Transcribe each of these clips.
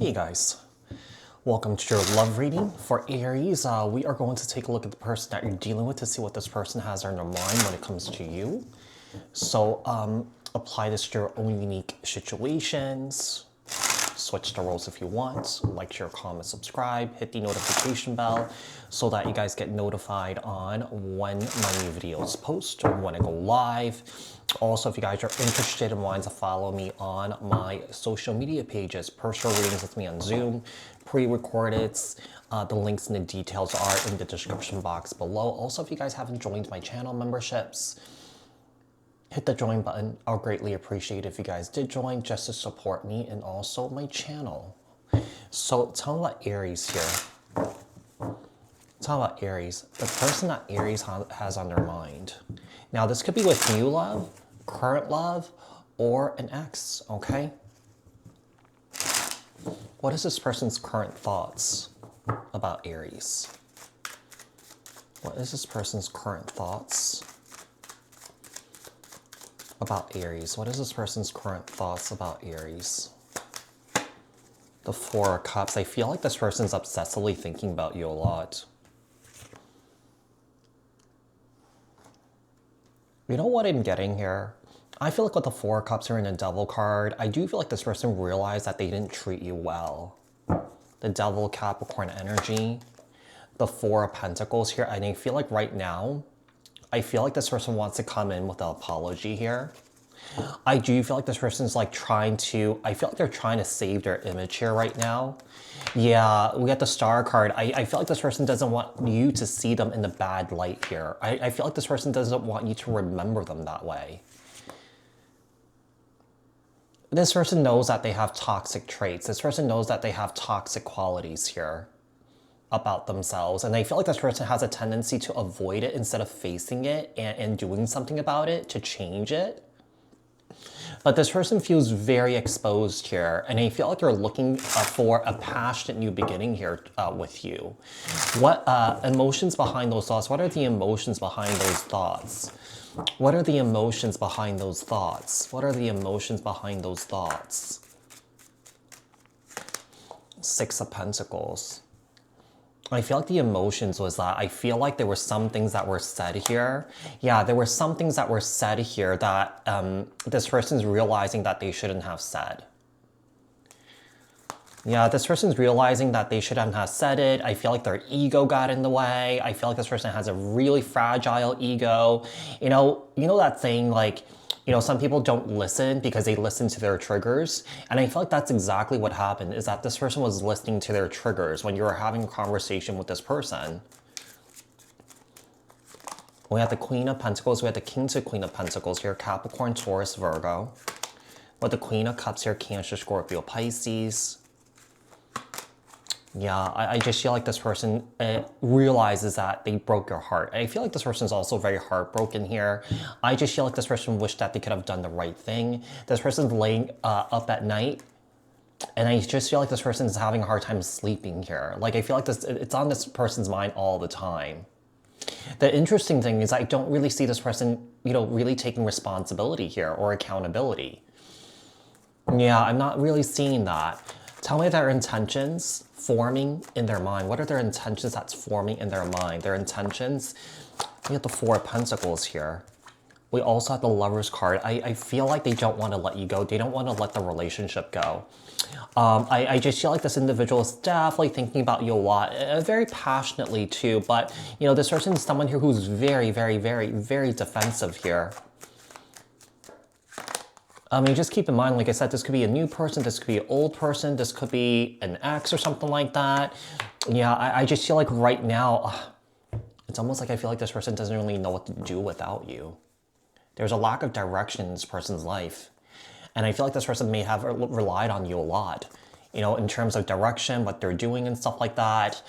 Hey guys, welcome to your love reading for Aries. We are going to take a look at the person that you're dealing with to see what this person has on their mind when it comes to you. So apply this to your own unique situations. Switch the roles if you want. Like, share, comment, subscribe, hit the notification bell so that you guys get notified on when my new videos post or when I go live. Also, if you guys are interested and wanting to follow me on my social media pages, personal readings with me on Zoom, pre-recorded, the links and the details are in the description box below. Also, if you guys haven't joined my channel memberships, hit the join button. I'll greatly appreciate if you guys did join just to support me and also my channel. So tell me about Aries here. Tell about Aries. The person that Aries has on their mind. Now this could be with new love, current love, or an ex, okay? What is this person's current thoughts about Aries? What is this person's current thoughts about Aries? What is this person's current thoughts about Aries? The Four of Cups. I feel like this person's obsessively thinking about you a lot. You know what I'm getting here? I feel like with the Four of Cups here in the Devil card, I do feel like this person realized that they didn't treat you well. The Devil, Capricorn energy. The Four of Pentacles here. And I feel like right now, I feel like this person wants to come in with an apology here. I do feel like this person's like I feel like they're trying to save their image here right now. Yeah, we got the Star card. I feel like this person doesn't want you to see them in the bad light here. I feel like this person doesn't want you to remember them that way. This person knows that they have toxic traits. This person knows that they have toxic qualities here about themselves. And I feel like this person has a tendency to avoid it instead of facing it and doing something about it to change it. But this person feels very exposed here, and I feel like they're looking for a passionate new beginning here with you. What emotions behind those thoughts? What are the emotions behind those thoughts? What are the emotions behind those thoughts? What are the emotions behind those thoughts? Six of Pentacles. I feel like the emotions was that I feel like there were some things that were said here. Yeah, there were some things that were said here that this person's realizing that they shouldn't have said. Yeah, this person's realizing that they shouldn't have said it. I feel like their ego got in the way. I feel like this person has a really fragile ego. You know that saying like, some people don't listen because they listen to their triggers. And I feel like that's exactly what happened, is that this person was listening to their triggers when you were having a conversation with this person. We have the Queen of Pentacles. We have the King to Queen of Pentacles here. Capricorn, Taurus, Virgo. With the Queen of Cups here. Cancer, Scorpio, Pisces. Yeah, I just feel like this person realizes that they broke your heart. I feel like this person is also very heartbroken here. I just feel like this person wished that they could have done the right thing. This person's laying up at night, and I just feel like this person is having a hard time sleeping here. Like, I feel like it's on this person's mind all the time. The interesting thing is I don't really see this person, really taking responsibility here or accountability. Yeah, I'm not really seeing that. Tell me their intentions forming in their mind. What are their intentions that's forming in their mind? Their intentions. We have the Four of Pentacles here. We also have the Lover's card. I feel like they don't want to let you go. They don't want to let the relationship go. I just feel like this individual is definitely thinking about you a lot, very passionately too. But, this person is someone here who's very, very, very, very defensive here. Just keep in mind, like I said, this could be a new person, this could be an old person, this could be an ex or something like that. Yeah, I just feel like right now, it's almost like I feel like this person doesn't really know what to do without you. There's a lack of direction in this person's life. And I feel like this person may have relied on you a lot, in terms of direction, what they're doing and stuff like that.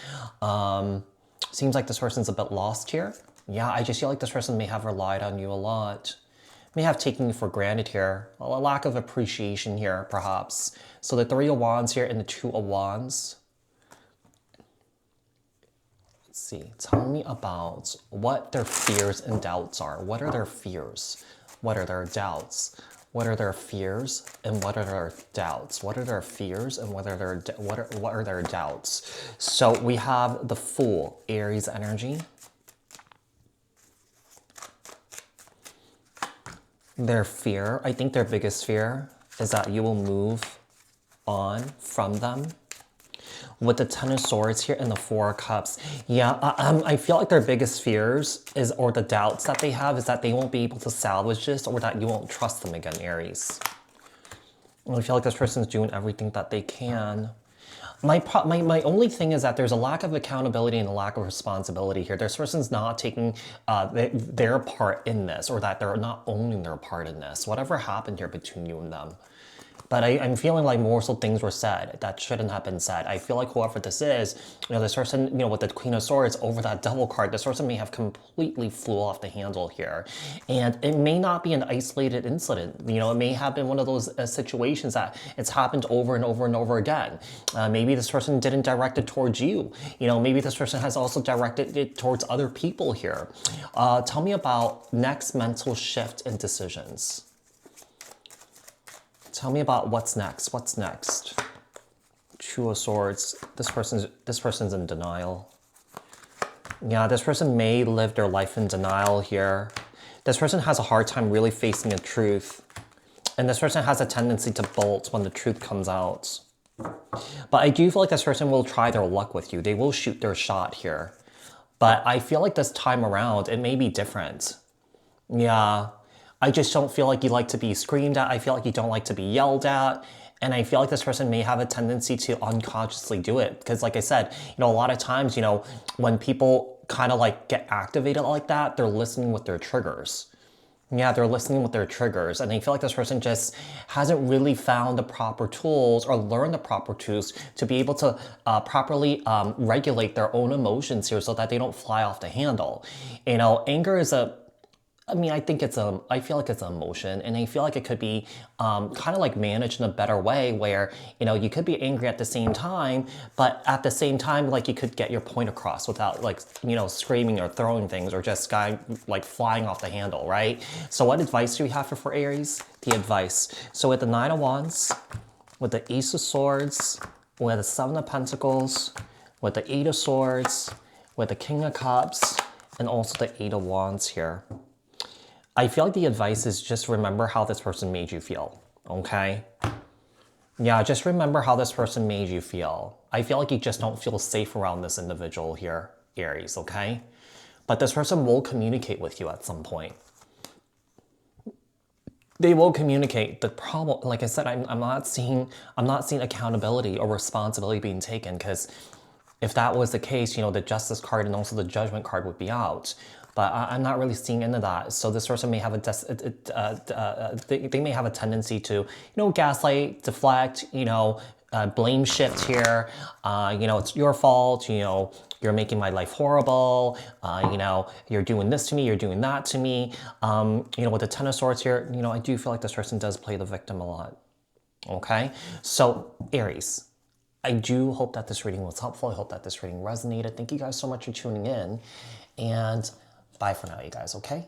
Seems like this person's a bit lost here. Yeah, I just feel like this person may have relied on you a lot. May have taken you for granted here. A lack of appreciation here, perhaps. So the Three of Wands here and the Two of Wands. Let's see. Tell me about what their fears and doubts are. What are their fears? What are their doubts? What are their fears and what are their doubts? What are their fears and what are their doubts? So we have the Fool, Aries energy. Their fear, I think their biggest fear is that you will move on from them. With the Ten of Swords here and the Four of Cups, yeah, I feel like their biggest fears is, or the doubts that they have, is that they won't be able to salvage this, or that you won't trust them again, Aries. And I feel like this person's doing everything that they can. My only thing is that there's a lack of accountability and a lack of responsibility here. This person's not taking their part in this, or that they're not owning their part in this. Whatever happened here between you and them. But I'm feeling like more so things were said that shouldn't have been said. I feel like whoever this is, this person, with the Queen of Swords over that Devil card, this person may have completely flew off the handle here. And it may not be an isolated incident. It may have been one of those situations that it's happened over and over and over again. Maybe this person didn't direct it towards you. Maybe this person has also directed it towards other people here. Tell me about next mental shift and decisions. Tell me about what's next. What's next? Two of Swords. This person's in denial. Yeah, this person may live their life in denial here. This person has a hard time really facing the truth. And this person has a tendency to bolt when the truth comes out. But I do feel like this person will try their luck with you. They will shoot their shot here. But I feel like this time around, it may be different. Yeah. I just don't feel like you like to be screamed at. I feel like you don't like to be yelled at. And I feel like this person may have a tendency to unconsciously do it. Because like I said, a lot of times, when people kind of like get activated like that, they're listening with their triggers. Yeah, they're listening with their triggers. And I feel like this person just hasn't really found the proper tools or learned the proper tools to be able to properly regulate their own emotions here so that they don't fly off the handle. Anger is I feel like it's an emotion, and I feel like it could be kind of like managed in a better way where, you could be angry at the same time, but at the same time, like you could get your point across without like, screaming or throwing things or just like flying off the handle, right? So what advice do we have for Aries? The advice. So with the Nine of Wands, with the Ace of Swords, with the Seven of Pentacles, with the Eight of Swords, with the King of Cups, and also the Eight of Wands here. I feel like the advice is just remember how this person made you feel, okay? Yeah, just remember how this person made you feel. I feel like you just don't feel safe around this individual here, Aries, okay? But this person will communicate with you at some point. They will communicate. The problem, like I said, I'm not seeing accountability or responsibility being taken, because if that was the case, the Justice card and also the Judgment card would be out. But I'm not really seeing into that. So this person may have they may have a tendency to, gaslight, deflect, blame shift here. It's your fault. You're making my life horrible. You're doing this to me. You're doing that to me. With the Ten of Swords here, I do feel like this person does play the victim a lot. Okay, so Aries, I do hope that this reading was helpful. I hope that this reading resonated. Thank you guys so much for tuning in, and bye for now, you guys, okay?